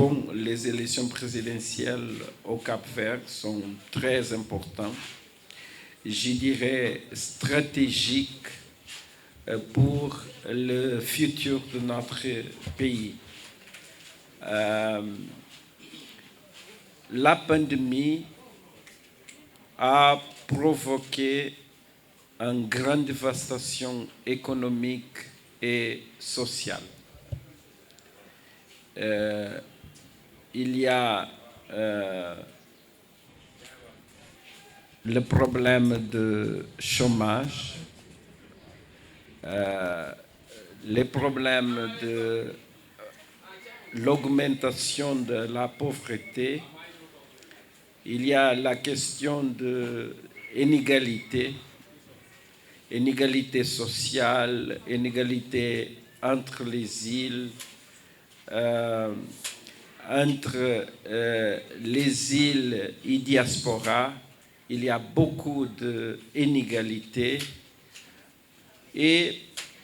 Bon, les élections présidentielles au Cap-Vert sont très importantes, je dirais stratégiques pour le futur de notre pays. La pandémie a provoqué une grande dévastation économique et sociale. Il y a le problème de chômage, les problèmes de l'augmentation de la pauvreté, il y a la question de l'inégalité, inégalité sociale, inégalité entre les îles, entre les îles et diaspora, il y a beaucoup d'inégalités et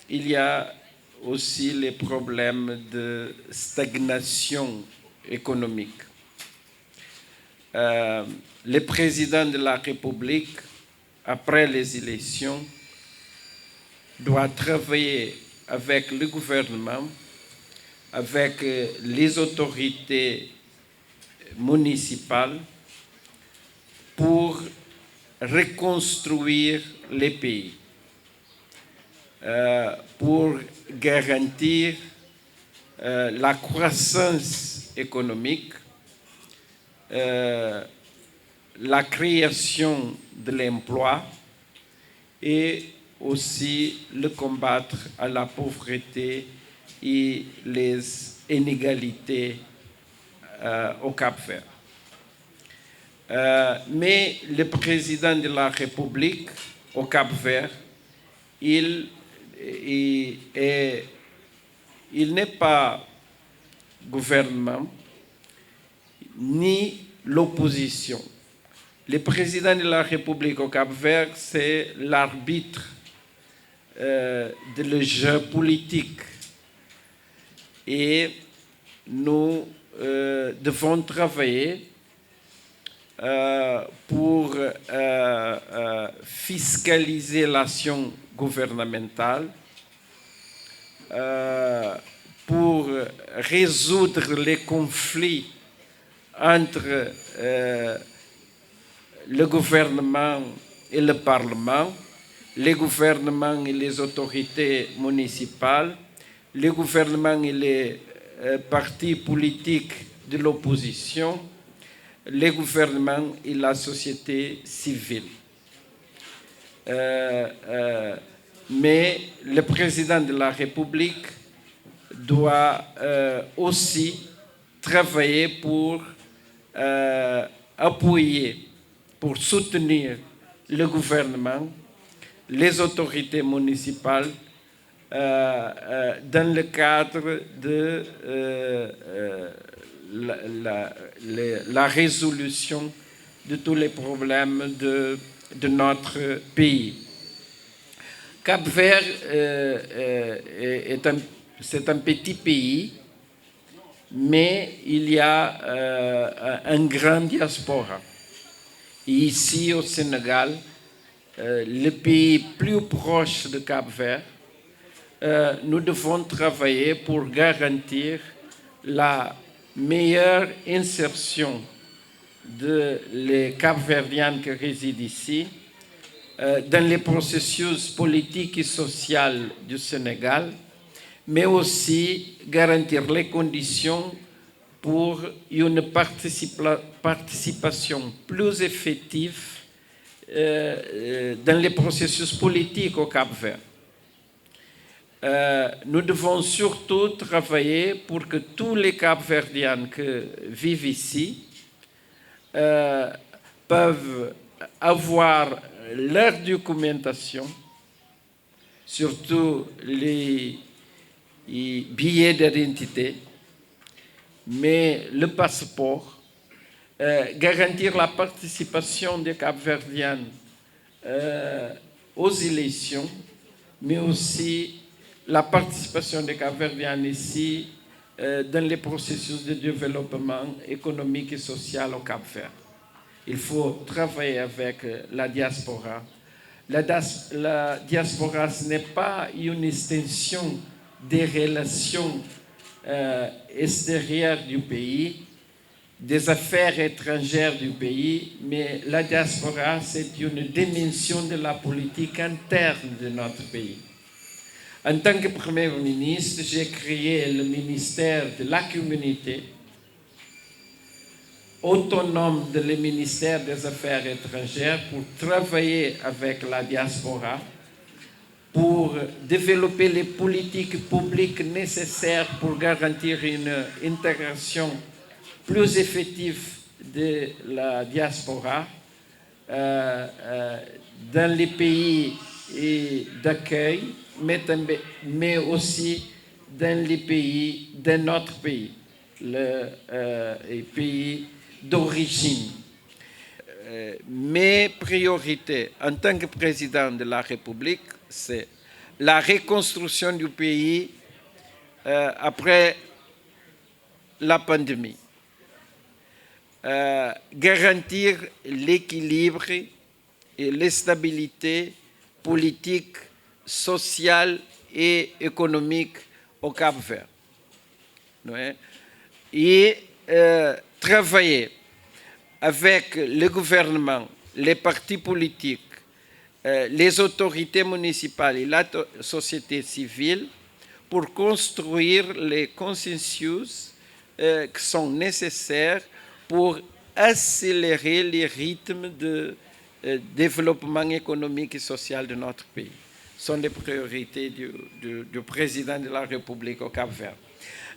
il y a aussi les problèmes de stagnation économique. Le président de la République, après les élections, doit travailler avec le gouvernement, avec les autorités municipales pour reconstruire les pays, pour garantir la croissance économique, la création de l'emploi et aussi le combattre à la pauvreté et les inégalités au Cap-Vert. Mais le président de la République au Cap-Vert, il n'est pas gouvernement ni l'opposition. Le président de la République au Cap-Vert, c'est l'arbitre de le jeu politique. Et nous devons travailler pour fiscaliser l'action gouvernementale, pour résoudre les conflits entre le gouvernement et le Parlement, les gouvernements et les autorités municipales, les gouvernements et les partis politiques de l'opposition, les gouvernements et la société civile. Mais le président de la République doit aussi travailler pour appuyer, pour soutenir le gouvernement, les autorités municipales dans le cadre de la résolution de tous les problèmes de notre pays. Cap-Vert, c'est un petit pays, mais il y a un grand diaspora. Et ici au Sénégal, le pays plus proche de Cap-Vert, nous devons travailler pour garantir la meilleure insertion des Cap-Verdiens qui résident ici dans les processus politiques et sociaux du Sénégal, mais aussi garantir les conditions pour une participation plus effective dans les processus politiques au Cap-Vert. Nous devons surtout travailler pour que tous les Cap-Verdiens qui vivent ici peuvent avoir leur documentation, surtout les billets d'identité, mais le passeport, garantir la participation des Cap-Verdiens aux élections, mais aussi la participation des Cap-Verdiens ici dans les processus de développement économique et social au Cap-Vert. Il faut travailler avec la diaspora. La diaspora, ce n'est pas une extension des relations extérieures du pays, des affaires étrangères du pays, mais la diaspora, c'est une dimension de la politique interne de notre pays. En tant que Premier ministre, j'ai créé le ministère de la communauté, autonome de le ministère des Affaires étrangères, pour travailler avec la diaspora, pour développer les politiques publiques nécessaires pour garantir une intégration plus effective de la diaspora dans les pays d'accueil, mais aussi dans les pays de notre pays, les pays d'origine. Mes priorités en tant que président de la République, c'est la reconstruction du pays après la pandémie, garantir l'équilibre et la stabilité politique, sociale et économique au Cap-Vert. Et travailler avec le gouvernement, les partis politiques, les autorités municipales et la société civile pour construire les consensus qui sont nécessaires pour accélérer les rythmes de développement économique et social de notre pays. Ce sont les priorités du président de la République au Cap-Vert.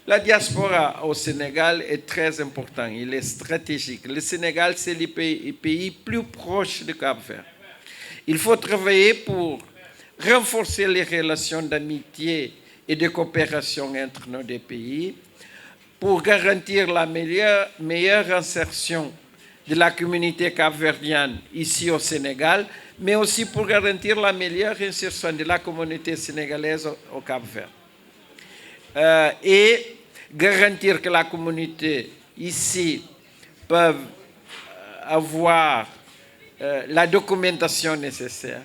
La diaspora au Sénégal est très importante, il est stratégique. Le Sénégal, c'est le pays plus proche du Cap-Vert. Il faut travailler pour renforcer les relations d'amitié et de coopération entre nos deux pays, pour garantir la meilleure insertion de la communauté capverdienne ici au Sénégal, mais aussi pour garantir la meilleure insertion de la communauté sénégalaise au Cap-Vert. Et garantir que la communauté ici peut avoir la documentation nécessaire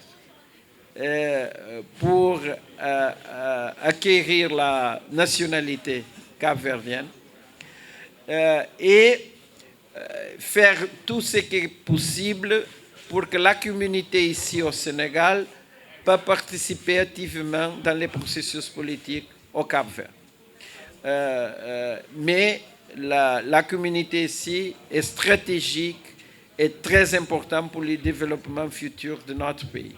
pour acquérir la nationalité capverdienne et faire tout ce qui est possible pour que la communauté ici au Sénégal puisse participer activement dans les processus politiques au Cap-Vert. Mais la communauté ici est stratégique et très importante pour le développement futur de notre pays.